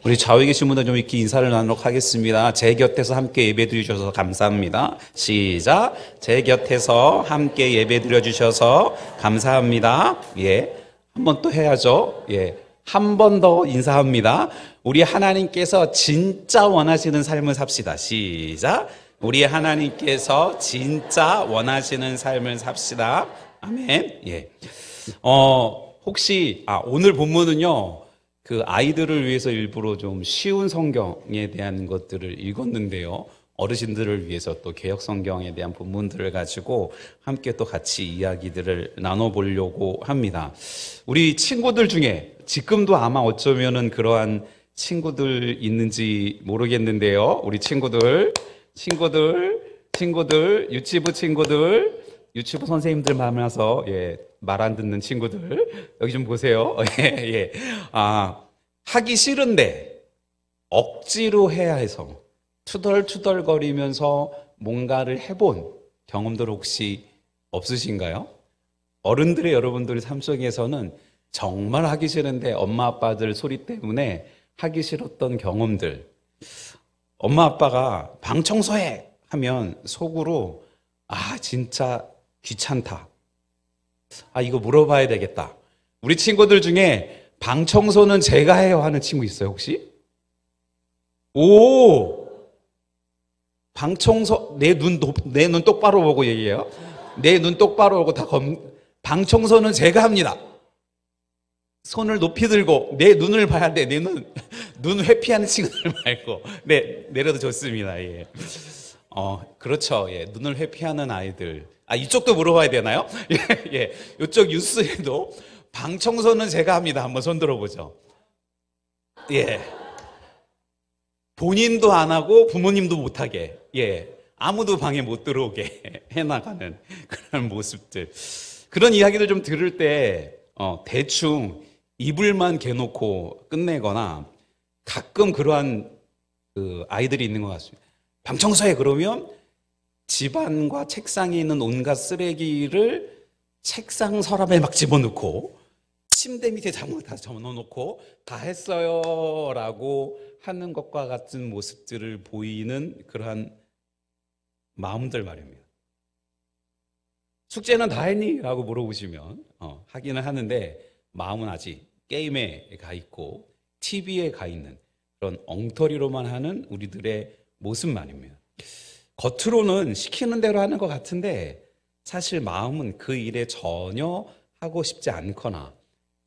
우리 좌우에 계신 분들 좀 이렇게 인사를 나누도록 하겠습니다. 제 곁에서 함께 예배 드려주셔서 감사합니다. 시작. 제 곁에서 함께 예배 드려주셔서 감사합니다. 예. 한 번 또 해야죠. 예. 한 번 더 인사합니다. 우리 하나님께서 진짜 원하시는 삶을 삽시다. 시작. 우리 하나님께서 진짜 원하시는 삶을 삽시다. 아멘. 예. 혹시 오늘 본문은요. 그 아이들을 위해서 일부러 좀 쉬운 성경에 대한 것들을 읽었는데요. 어르신들을 위해서 또 개역 성경에 대한 본문들을 가지고 함께 또 같이 이야기들을 나눠보려고 합니다. 우리 친구들 중에 지금도 아마 어쩌면은 그러한 친구들 있는지 모르겠는데요. 우리 친구들, 유치부 선생님들 만나서 말 안 듣는 친구들 여기 좀 보세요. 예. 하기 싫은데 억지로 해야 해서 투덜투덜거리면서 뭔가를 해본 경험들 혹시 없으신가요? 어른들의 여러분들의 삶 속에서는 정말 하기 싫은데 엄마 아빠들 소리 때문에 하기 싫었던 경험들. 엄마 아빠가 방 청소해 하면 속으로 진짜 귀찮다. 이거 물어봐야 되겠다. 우리 친구들 중에 방 청소는 제가 해요 하는 친구 있어요 혹시? 방 청소 내 눈 똑바로 보고 얘기해요. 내 눈 똑바로 보고 방 청소는 제가 합니다. 손을 높이 들고 내 눈을 봐야 돼. 내 눈 회피하는 친구들 말고. 네, 내려도 좋습니다. 예. 그렇죠. 예, 눈을 회피하는 아이들. 이쪽도 물어봐야 되나요? 예, 이쪽 뉴스에도 방 청소는 제가 합니다. 한번 손 들어보죠. 예. 본인도 안 하고 부모님도 못하게. 예. 아무도 방에 못 들어오게 해나가는 그런 모습들. 그런 이야기를 좀 들을 때, 대충 이불만 개놓고 끝내거나 가끔 그러한 아이들이 있는 것 같습니다. 방 청소해 그러면 집안과 책상에 있는 온갖 쓰레기를 책상 서랍에 막 집어넣고 침대 밑에 다 집어넣고 다 했어요 라고 하는 것과 같은 모습들을 보이는 그러한 마음들 말입니다. 숙제는 다 했니? 라고 물어보시면 하기는 하는데 마음은 아직 게임에 가 있고 TV에 가 있는 그런 엉터리로만 하는 우리들의 모습 말입니다. 겉으로는 시키는 대로 하는 것 같은데 사실 마음은 그 일에 전혀 하고 싶지 않거나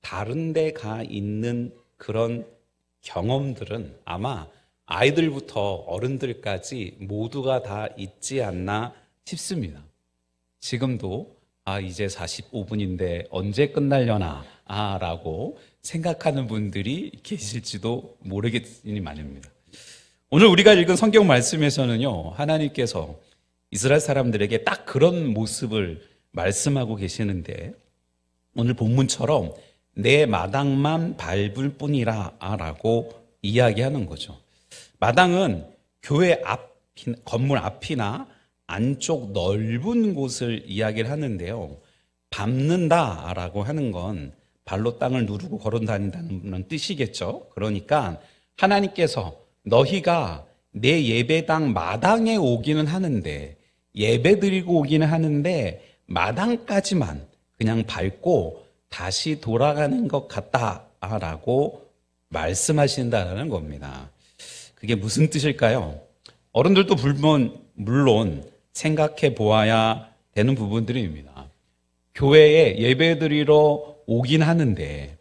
다른 데 가 있는 그런 경험들은 아마 아이들부터 어른들까지 모두가 다 있지 않나 싶습니다. 지금도 이제 45분인데 언제 끝날려나 라고 생각하는 분들이 계실지도 모르겠으니 말입니다. 오늘 우리가 읽은 성경 말씀에서는요, 하나님께서 이스라엘 사람들에게 딱 그런 모습을 말씀하고 계시는데 오늘 본문처럼 내 마당만 밟을 뿐이라 라고 이야기하는 거죠. 마당은 교회 건물 앞이나 안쪽 넓은 곳을 이야기를 하는데요. 밟는다라고 하는 건 발로 땅을 누르고 걸어 다닌다는 뜻이겠죠. 그러니까 하나님께서 너희가 내 예배당 마당에 오기는 하는데 예배 드리고 오기는 하는데 마당까지만 그냥 밟고 다시 돌아가는 것 같다라고 말씀하신다는 겁니다. 그게 무슨 뜻일까요? 어른들도 물론 생각해 보아야 되는 부분들입니다. 교회에 예배 드리러 오긴 하는데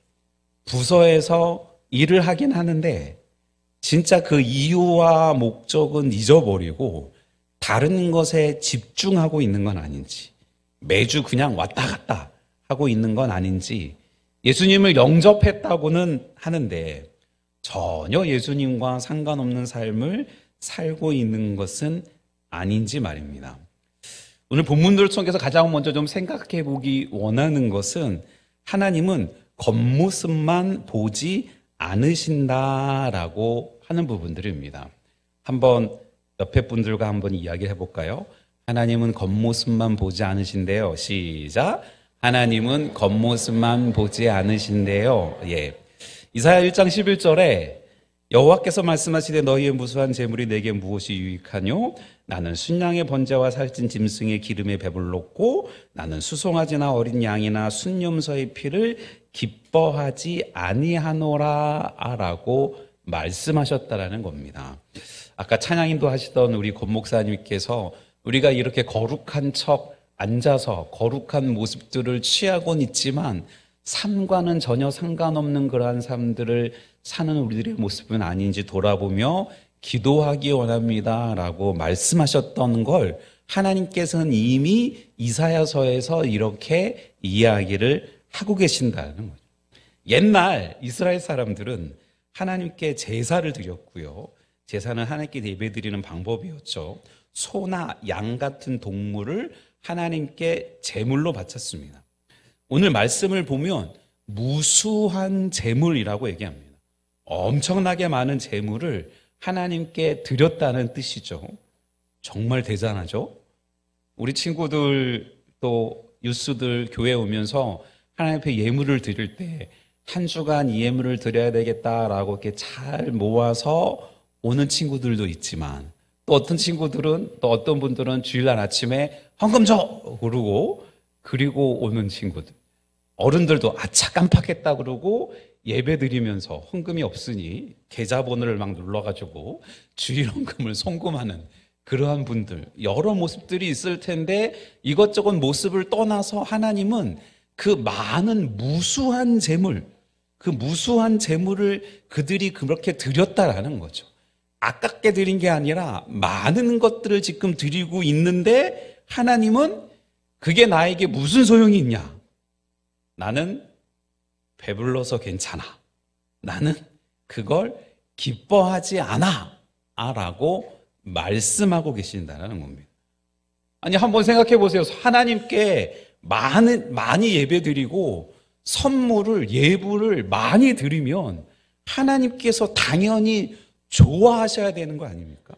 부서에서 일을 하긴 하는데 진짜 그 이유와 목적은 잊어버리고 다른 것에 집중하고 있는 건 아닌지, 매주 그냥 왔다 갔다 하고 있는 건 아닌지, 예수님을 영접했다고는 하는데 전혀 예수님과 상관없는 삶을 살고 있는 것은 아닌지 말입니다. 오늘 본문들 속에서 가장 먼저 좀 생각해 보기 원하는 것은 하나님은 겉모습만 보지 않으신다라고 하는 부분들입니다. 한번 옆에 분들과 한번 이야기를 해볼까요? 하나님은 겉모습만 보지 않으신대요. 시작. 하나님은 겉모습만 보지 않으신대요. 예. 이사야 1장 11절에 여호와께서 말씀하시되 너희의 무수한 재물이 내게 무엇이 유익하뇨? 나는 순양의 번제와 살찐 짐승의 기름에 배불렀고 나는 수송아지나 어린 양이나 순염소의 피를 기뻐하지 아니하노라 라고 말씀하셨다라는 겁니다. 아까 찬양인도 하시던 우리 권 목사님께서 우리가 이렇게 거룩한 척 앉아서 거룩한 모습들을 취하곤 있지만 삶과는 전혀 상관없는 그러한 삶들을 사는 우리들의 모습은 아닌지 돌아보며 기도하기 원합니다 라고 말씀하셨던 걸 하나님께서는 이미 이사야서에서 이렇게 이야기를 하고 계신다는 거죠. 옛날 이스라엘 사람들은 하나님께 제사를 드렸고요. 제사는 하나님께 예배드리는 방법이었죠. 소나 양 같은 동물을 하나님께 제물로 바쳤습니다. 오늘 말씀을 보면 무수한 제물이라고 얘기합니다. 엄청나게 많은 제물을 하나님께 드렸다는 뜻이죠. 정말 대단하죠? 우리 친구들 또 유스들 교회 오면서 하나님 앞에 예물을 드릴 때 한 주간 이 예물을 드려야 되겠다라고 이렇게 잘 모아서 오는 친구들도 있지만 또 어떤 친구들은 또 어떤 분들은 주일날 아침에 헌금 줘! 그리고 오는 친구들. 어른들도 아차 깜빡했다 그러고 예배 드리면서 헌금이 없으니 계좌번호를 막 눌러가지고 주일 헌금을 송금하는 그러한 분들 여러 모습들이 있을 텐데 이것저것 모습을 떠나서 하나님은 그 많은 무수한 재물 그 무수한 재물을 그들이 그렇게 드렸다라는 거죠. 아깝게 드린 게 아니라 많은 것들을 지금 드리고 있는데 하나님은 그게 나에게 무슨 소용이 있냐? 나는 배불러서 괜찮아. 나는 그걸 기뻐하지 않아. 라고 말씀하고 계신다는 겁니다. 아니, 한번 생각해 보세요. 하나님께 많이 예배 드리고 선물을, 예물을 많이 드리면 하나님께서 당연히 좋아하셔야 되는 거 아닙니까?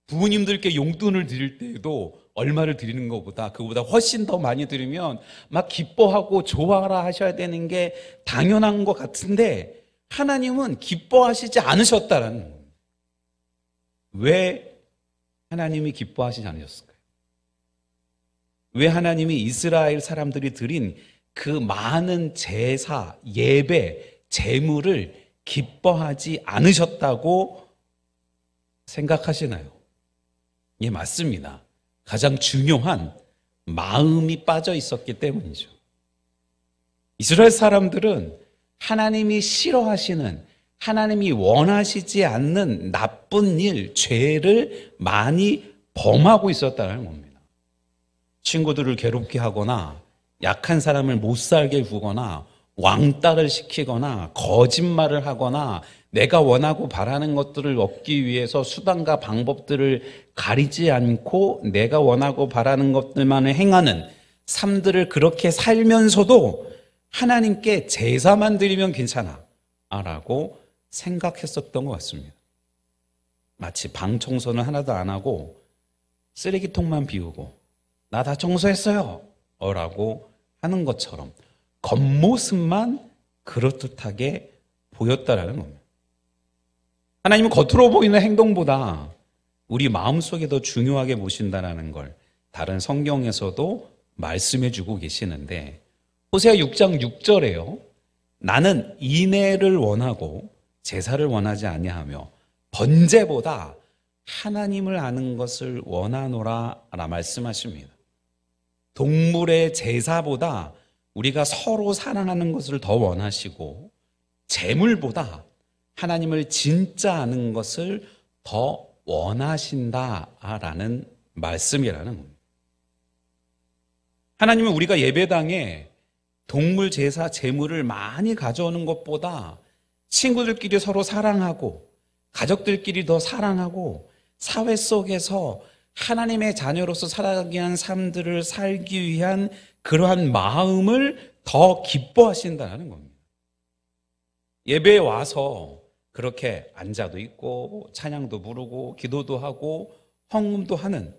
부모님들께 용돈을 드릴 때에도 얼마를 드리는 것보다 그보다 훨씬 더 많이 드리면 막 기뻐하고 좋아라 하셔야 되는 게 당연한 것 같은데 하나님은 기뻐하시지 않으셨다라는 거예요. 왜 하나님이 기뻐하시지 않으셨을까요? 왜 하나님이 이스라엘 사람들이 드린 그 많은 제사, 예배, 제물을 기뻐하지 않으셨다고 생각하시나요? 예, 맞습니다. 가장 중요한 마음이 빠져 있었기 때문이죠. 이스라엘 사람들은 하나님이 싫어하시는, 하나님이 원하시지 않는 나쁜 일, 죄를 많이 범하고 있었다는 겁니다. 친구들을 괴롭게 하거나 약한 사람을 못 살게 구거나 왕따를 시키거나 거짓말을 하거나 내가 원하고 바라는 것들을 얻기 위해서 수단과 방법들을 가리지 않고 내가 원하고 바라는 것들만을 행하는 삶들을 그렇게 살면서도 하나님께 제사만 드리면 괜찮아 라고 생각했었던 것 같습니다. 마치 방 청소는 하나도 안 하고 쓰레기통만 비우고 나 다 청소했어요 라고 하는 것처럼 겉모습만 그럴듯하게 보였다라는 겁니다. 하나님은 겉으로 보이는 행동보다 우리 마음속에 더 중요하게 보신다는 걸 다른 성경에서도 말씀해 주고 계시는데 호세아 6장 6절에요. 나는 인애를 원하고 제사를 원하지 아니하며 번제보다 하나님을 아는 것을 원하노라 라 말씀하십니다. 동물의 제사보다 우리가 서로 사랑하는 것을 더 원하시고 재물보다 하나님을 진짜 아는 것을 더 원하신다라는 말씀이라는 겁니다. 하나님은 우리가 예배당에 동물 제사 재물을 많이 가져오는 것보다 친구들끼리 서로 사랑하고 가족들끼리 더 사랑하고 사회 속에서 하나님의 자녀로서 살아가기 위한 삶들을 살기 위한 그러한 마음을 더 기뻐하신다는 겁니다. 예배에 와서 그렇게 앉아도 있고 찬양도 부르고 기도도 하고 헌금도 하는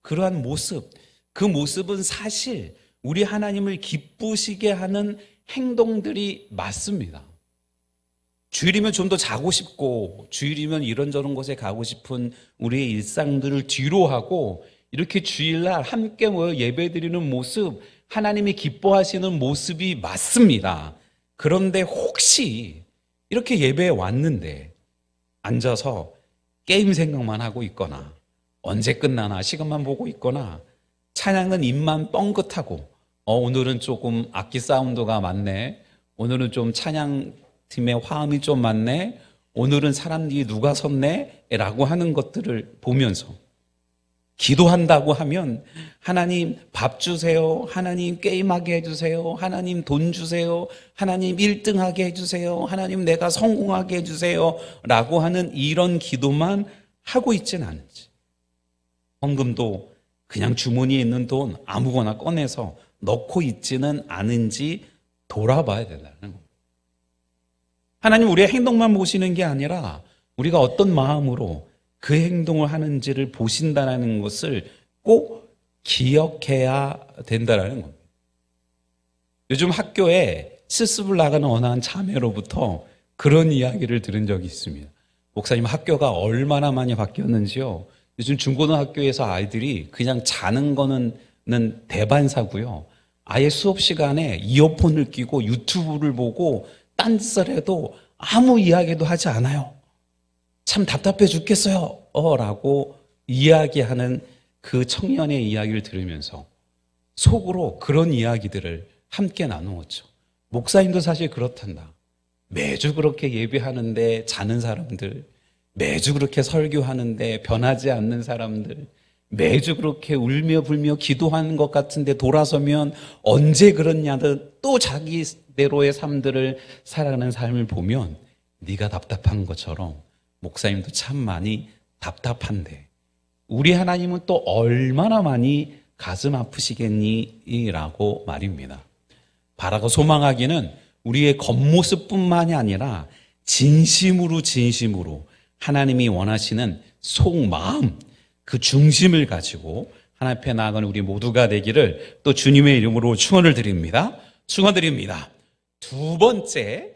그러한 모습, 그 모습은 사실 우리 하나님을 기쁘시게 하는 행동들이 맞습니다. 주일이면 좀 더 자고 싶고, 주일이면 이런저런 곳에 가고 싶은 우리의 일상들을 뒤로 하고, 이렇게 주일날 함께 모여 예배드리는 모습, 하나님이 기뻐하시는 모습이 맞습니다. 그런데 혹시 이렇게 예배에 왔는데 앉아서 게임 생각만 하고 있거나, 언제 끝나나 시간만 보고 있거나, 찬양은 입만 뻥긋하고, 오늘은 조금 악기 사운드가 많네, 오늘은 좀 찬양팀의 화음이 좀 많네, 오늘은 사람들이 누가 섰네 라고 하는 것들을 보면서 기도한다고 하면 하나님 밥 주세요, 하나님 게임하게 해주세요, 하나님 돈 주세요, 하나님 1등하게 해주세요, 하나님 내가 성공하게 해주세요 라고 하는 이런 기도만 하고 있지는 않은지, 헌금도 그냥 주머니에 있는 돈 아무거나 꺼내서 넣고 있지는 않은지 돌아봐야 된다는 겁니다. 하나님 우리의 행동만 보시는 게 아니라 우리가 어떤 마음으로 그 행동을 하는지를 보신다는 것을 꼭 기억해야 된다는 겁니다. 요즘 학교에 실습을 나가는 어느 한 자매로부터 그런 이야기를 들은 적이 있습니다. 목사님, 학교가 얼마나 많이 바뀌었는지요. 요즘 중고등학교에서 아이들이 그냥 자는 거는 대반사고요. 아예 수업 시간에 이어폰을 끼고 유튜브를 보고 딴짓을 해도 아무 이야기도 하지 않아요. 참 답답해 죽겠어요 라고 이야기하는 그 청년의 이야기를 들으면서 속으로 그런 이야기들을 함께 나누었죠. 목사님도 사실 그렇단다. 매주 그렇게 예배하는데 자는 사람들, 매주 그렇게 설교하는데 변하지 않는 사람들, 매주 그렇게 울며 불며 기도하는 것 같은데 돌아서면 언제 그렇냐든 또 자기대로의 삶들을 살아가는 삶을 보면 네가 답답한 것처럼 목사님도 참 많이 답답한데 우리 하나님은 또 얼마나 많이 가슴 아프시겠니? 라고 말입니다. 바라고 소망하기는 우리의 겉모습뿐만이 아니라 진심으로 하나님이 원하시는 속마음, 그 중심을 가지고 하나님 앞에 나아가는 우리 모두가 되기를 또 주님의 이름으로 축원을 드립니다. 축원드립니다. 두 번째,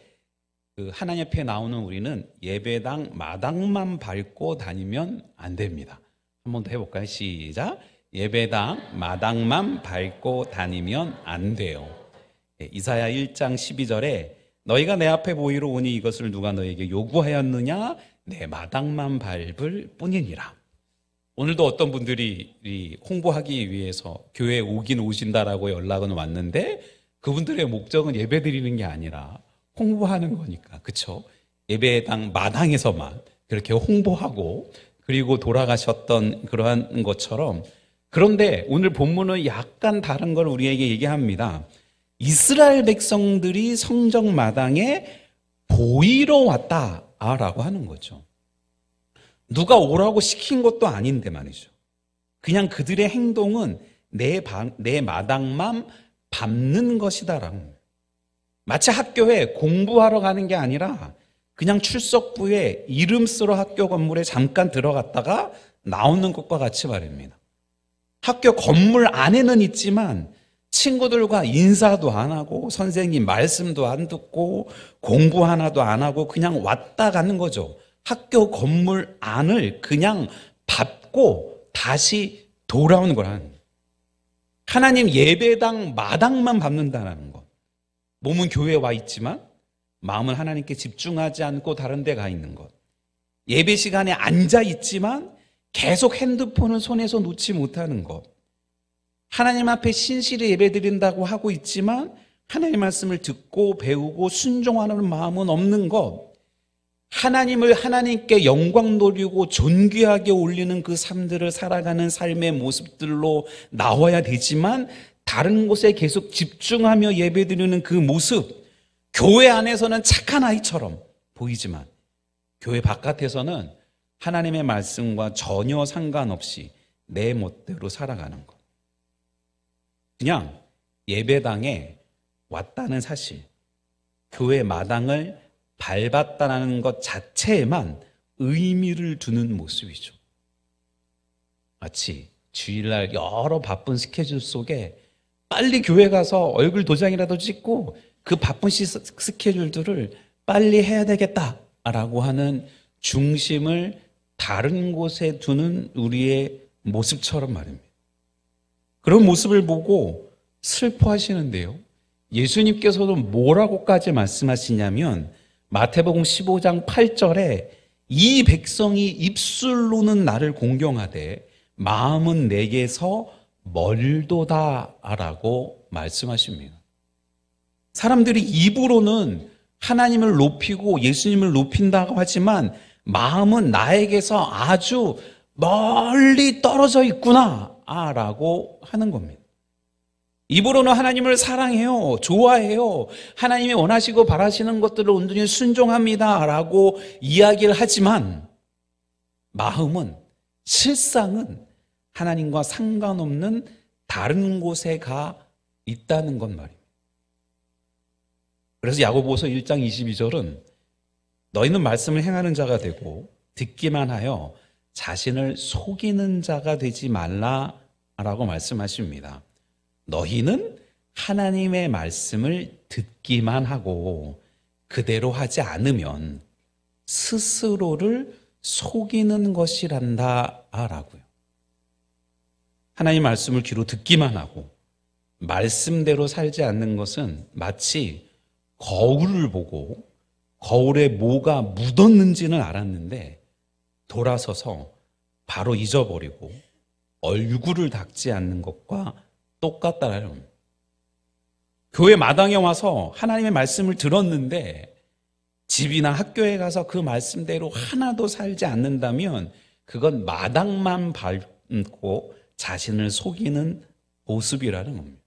하나님 앞에 나오는 우리는 예배당 마당만 밟고 다니면 안 됩니다. 한 번 더 해볼까요? 시작. 예배당 마당만 밟고 다니면 안 돼요. 이사야 1장 12절에 너희가 내 앞에 보이러 오니 이것을 누가 너에게 요구하였느냐? 내 마당만 밟을 뿐이니라. 오늘도 어떤 분들이 홍보하기 위해서 교회에 오긴 오신다라고 연락은 왔는데 그분들의 목적은 예배 드리는 게 아니라 홍보하는 거니까, 그렇죠? 예배당 마당에서만 그렇게 홍보하고 그리고 돌아가셨던 그러한 것처럼, 그런데 오늘 본문은 약간 다른 걸 우리에게 얘기합니다. 이스라엘 백성들이 성전 마당에 보이러 왔다라고 하는 거죠. 누가 오라고 시킨 것도 아닌데 말이죠. 그냥 그들의 행동은 내 마당만 밟는 것이다라고 합니다. 마치 학교에 공부하러 가는 게 아니라 그냥 출석부에 이름 쓰러 학교 건물에 잠깐 들어갔다가 나오는 것과 같이 말입니다. 학교 건물 안에는 있지만 친구들과 인사도 안 하고 선생님 말씀도 안 듣고 공부 하나도 안 하고 그냥 왔다 가는 거죠. 학교 건물 안을 그냥 밟고 다시 돌아오는 거라는 거예요. 하나님 예배당 마당만 밟는다는 것. 몸은 교회에 와 있지만 마음은 하나님께 집중하지 않고 다른 데 가 있는 것. 예배 시간에 앉아 있지만 계속 핸드폰을 손에서 놓지 못하는 것. 하나님 앞에 신실히 예배 드린다고 하고 있지만 하나님의 말씀을 듣고 배우고 순종하는 마음은 없는 것. 하나님을 하나님께 영광 돌리고 존귀하게 올리는 그 삶들을 살아가는 삶의 모습들로 나와야 되지만 다른 곳에 계속 집중하며 예배드리는 그 모습, 교회 안에서는 착한 아이처럼 보이지만 교회 바깥에서는 하나님의 말씀과 전혀 상관없이 내 멋대로 살아가는 것. 그냥 예배당에 왔다는 사실, 교회 마당을 밟았다는 것 자체에만 의미를 두는 모습이죠. 마치 주일날 여러 바쁜 스케줄 속에 빨리 교회 가서 얼굴 도장이라도 찍고 그 바쁜 스케줄들을 빨리 해야 되겠다라고 하는 중심을 다른 곳에 두는 우리의 모습처럼 말입니다. 그런 모습을 보고 슬퍼하시는데요. 예수님께서도 뭐라고까지 말씀하시냐면 마태복음 15장 8절에 이 백성이 입술로는 나를 공경하되 마음은 내게서 멀도다라고 말씀하십니다. 사람들이 입으로는 하나님을 높이고 예수님을 높인다고 하지만 마음은 나에게서 아주 멀리 떨어져 있구나라고 하는 겁니다. 입으로는 하나님을 사랑해요, 좋아해요, 하나님이 원하시고 바라시는 것들을 온전히 순종합니다라고 이야기를 하지만 마음은, 실상은 하나님과 상관없는 다른 곳에 가 있다는 것 말입니다. 그래서 야고보서 1장 22절은 너희는 말씀을 행하는 자가 되고 듣기만 하여 자신을 속이는 자가 되지 말라라고 말씀하십니다. 너희는 하나님의 말씀을 듣기만 하고 그대로 하지 않으면 스스로를 속이는 것이란다라고요. 하나님 말씀을 귀로 듣기만 하고 말씀대로 살지 않는 것은 마치 거울을 보고 거울에 뭐가 묻었는지는 알았는데 돌아서서 바로 잊어버리고 얼굴을 닦지 않는 것과 똑같다라는 겁니다. 교회 마당에 와서 하나님의 말씀을 들었는데 집이나 학교에 가서 그 말씀대로 하나도 살지 않는다면 그건 마당만 밟고 자신을 속이는 모습이라는 겁니다.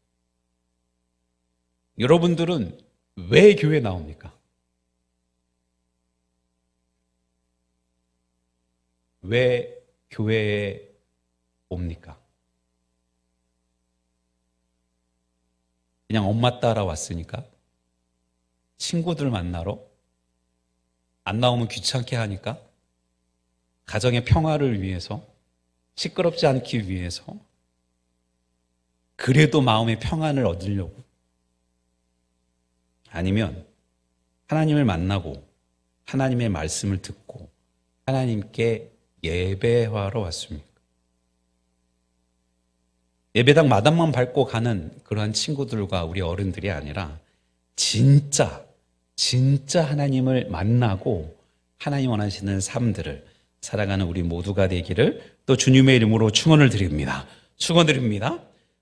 여러분들은 왜 교회 나옵니까? 왜 교회에 옵니까? 그냥 엄마 따라 왔으니까? 친구들 만나러? 안 나오면 귀찮게 하니까? 가정의 평화를 위해서? 시끄럽지 않기 위해서? 그래도 마음의 평안을 얻으려고? 아니면 하나님을 만나고 하나님의 말씀을 듣고 하나님께 예배하러 왔습니까? 예배당 마당만 밟고 가는 그러한 친구들과 우리 어른들이 아니라 진짜 하나님을 만나고 하나님 원하시는 삶들을 살아가는 우리 모두가 되기를 또 주님의 이름으로 축원을 드립니다. 축원드립니다.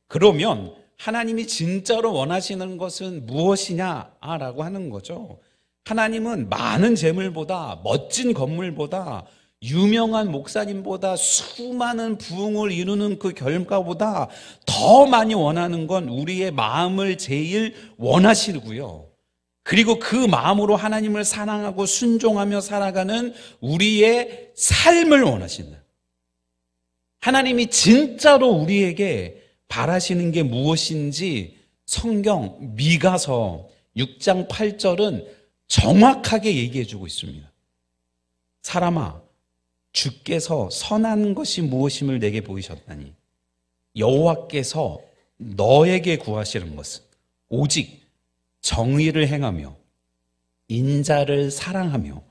그러면 하나님이 진짜로 원하시는 것은 무엇이냐라고 하는 거죠. 하나님은 많은 재물보다, 멋진 건물보다, 유명한 목사님보다, 수많은 부흥을 이루는 그 결과보다 더 많이 원하는 건 우리의 마음을 제일 원하시고요. 그리고 그 마음으로 하나님을 사랑하고 순종하며 살아가는 우리의 삶을 원하신다. 하나님이 진짜로 우리에게 바라시는 게 무엇인지 성경 미가서 6장 8절은 정확하게 얘기해 주고 있습니다. 사람아, 주께서 선한 것이 무엇임을 내게 보이셨다니 여호와께서 너에게 구하시는 것은 오직 정의를 행하며 인자를 사랑하며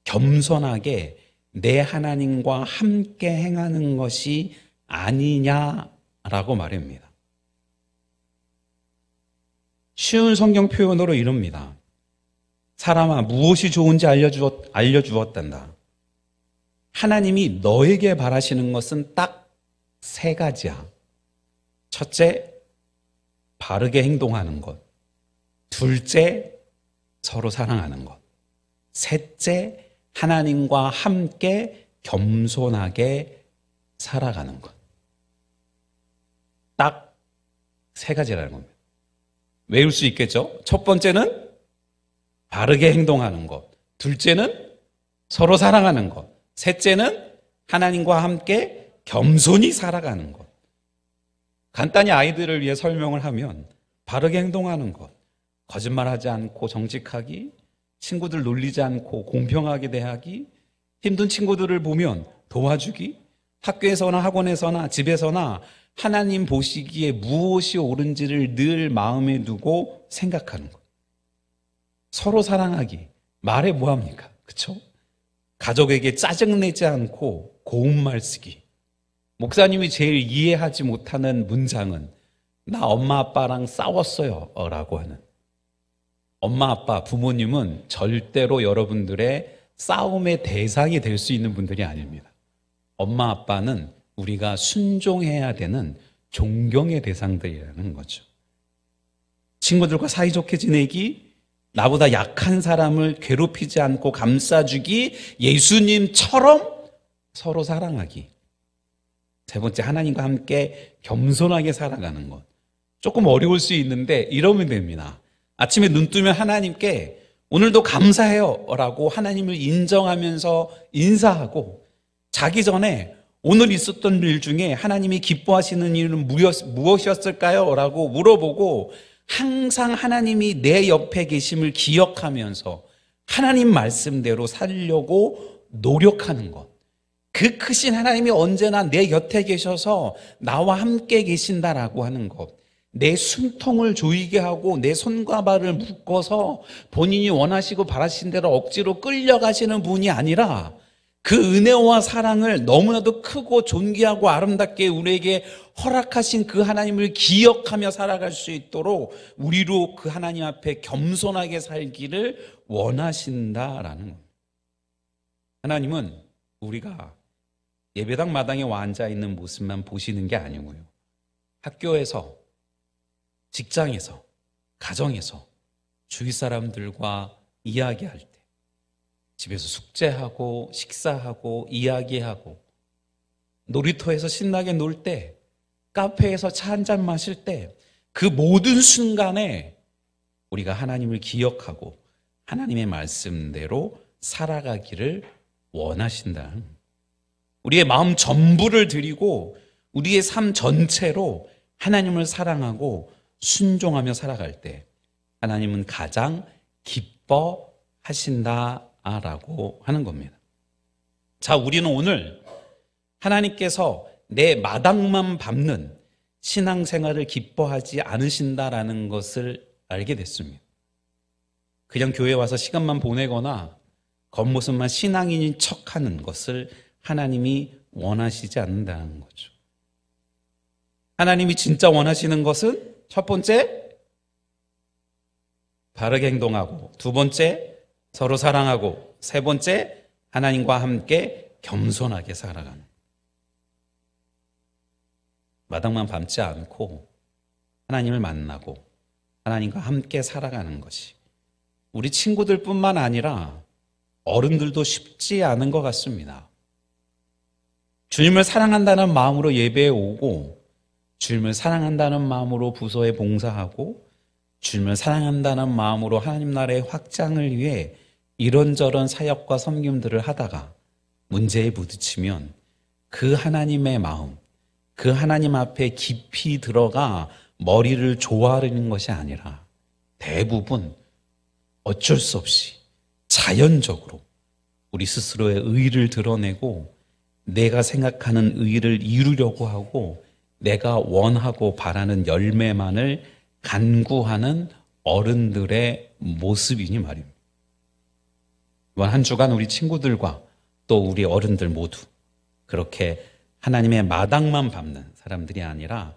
겸손하게 내 하나님과 함께 행하는 것이 아니냐라고 말합니다. 쉬운 성경 표현으로 이럽니다. 사람아, 무엇이 좋은지 알려주었단다. 하나님이 너에게 바라시는 것은 딱 세 가지야. 첫째, 바르게 행동하는 것. 둘째, 서로 사랑하는 것. 셋째, 하나님과 함께 겸손하게 살아가는 것. 딱 세 가지라는 겁니다. 외울 수 있겠죠? 첫 번째는 바르게 행동하는 것. 둘째는 서로 사랑하는 것. 셋째는 하나님과 함께 겸손히 살아가는 것. 간단히 아이들을 위해 설명을 하면 바르게 행동하는 것, 거짓말하지 않고 정직하기, 친구들 놀리지 않고 공평하게 대하기, 힘든 친구들을 보면 도와주기, 학교에서나 학원에서나 집에서나 하나님 보시기에 무엇이 옳은지를 늘 마음에 두고 생각하는 것. 서로 사랑하기, 말에 뭐합니까? 그쵸? 가족에게 짜증내지 않고 고운 말 쓰기. 목사님이 제일 이해하지 못하는 문장은 나 엄마 아빠랑 싸웠어요 라고 하는. 엄마 아빠 부모님은 절대로 여러분들의 싸움의 대상이 될 수 있는 분들이 아닙니다. 엄마 아빠는 우리가 순종해야 되는 존경의 대상들이라는 거죠. 친구들과 사이좋게 지내기, 나보다 약한 사람을 괴롭히지 않고 감싸주기, 예수님처럼 서로 사랑하기. 세 번째, 하나님과 함께 겸손하게 살아가는 것. 조금 어려울 수 있는데 이러면 됩니다. 아침에 눈 뜨면 하나님께 오늘도 감사해요 라고 하나님을 인정하면서 인사하고, 자기 전에 오늘 있었던 일 중에 하나님이 기뻐하시는 일은 무엇이었을까요? 라고 물어보고, 항상 하나님이 내 옆에 계심을 기억하면서 하나님 말씀대로 살려고 노력하는 것. 그 크신 하나님이 언제나 내 곁에 계셔서 나와 함께 계신다라고 하는 것. 내 숨통을 조이게 하고 내 손과 발을 묶어서 본인이 원하시고 바라신 대로 억지로 끌려가시는 분이 아니라, 그 은혜와 사랑을 너무나도 크고 존귀하고 아름답게 우리에게 허락하신 그 하나님을 기억하며 살아갈 수 있도록 우리로 그 하나님 앞에 겸손하게 살기를 원하신다라는 겁니다. 하나님은 우리가 예배당 마당에 와 앉아 있는 모습만 보시는 게 아니고요, 학교에서, 직장에서, 가정에서 주위 사람들과 이야기할 때, 집에서 숙제하고 식사하고 이야기하고, 놀이터에서 신나게 놀 때, 카페에서 차 한잔 마실 때, 그 모든 순간에 우리가 하나님을 기억하고 하나님의 말씀대로 살아가기를 원하신다. 우리의 마음 전부를 드리고 우리의 삶 전체로 하나님을 사랑하고 순종하며 살아갈 때 하나님은 가장 기뻐하신다라고 하는 겁니다. 자, 우리는 오늘 하나님께서 내 마당만 밟는 신앙생활을 기뻐하지 않으신다라는 것을 알게 됐습니다. 그냥 교회 와서 시간만 보내거나 겉모습만 신앙인인 척하는 것을 하나님이 원하시지 않는다는 거죠. 하나님이 진짜 원하시는 것은 첫 번째, 바르게 행동하고, 두 번째, 서로 사랑하고, 세 번째, 하나님과 함께 겸손하게 살아가는. 마당만 밟지 않고 하나님을 만나고 하나님과 함께 살아가는 것이 우리 친구들뿐만 아니라 어른들도 쉽지 않은 것 같습니다. 주님을 사랑한다는 마음으로 예배에 오고, 주님을 사랑한다는 마음으로 부서에 봉사하고, 주님을 사랑한다는 마음으로 하나님 나라의 확장을 위해 이런저런 사역과 섬김들을 하다가 문제에 부딪히면 그 하나님의 마음, 그 하나님 앞에 깊이 들어가 머리를 조아리는 것이 아니라 대부분 어쩔 수 없이 자연적으로 우리 스스로의 의의를 드러내고 내가 생각하는 의의를 이루려고 하고 내가 원하고 바라는 열매만을 간구하는 어른들의 모습이니 말입니다. 이번 한 주간 우리 친구들과 또 우리 어른들 모두 그렇게 하나님의 마당만 밟는 사람들이 아니라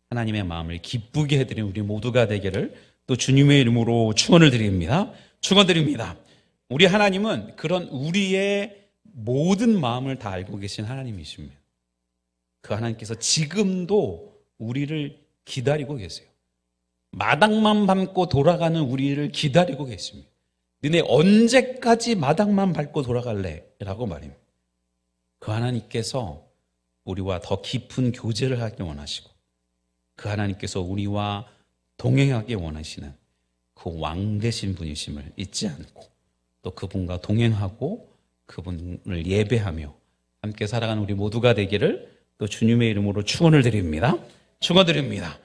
하나님의 마음을 기쁘게 해드리는 우리 모두가 되기를 또 주님의 이름으로 축원을 드립니다. 축원드립니다. 우리 하나님은 그런 우리의 모든 마음을 다 알고 계신 하나님이십니다. 그 하나님께서 지금도 우리를 기다리고 계세요. 마당만 밟고 돌아가는 우리를 기다리고 계십니다. 너네 언제까지 마당만 밟고 돌아갈래? 라고 말입니다. 그 하나님께서 우리와 더 깊은 교제를 하기 원하시고, 그 하나님께서 우리와 동행하기 원하시는 그 왕 되신 분이심을 잊지 않고 또 그분과 동행하고 그분을 예배하며 함께 살아가는 우리 모두가 되기를 또 주님의 이름으로 축원을 드립니다. 축원드립니다.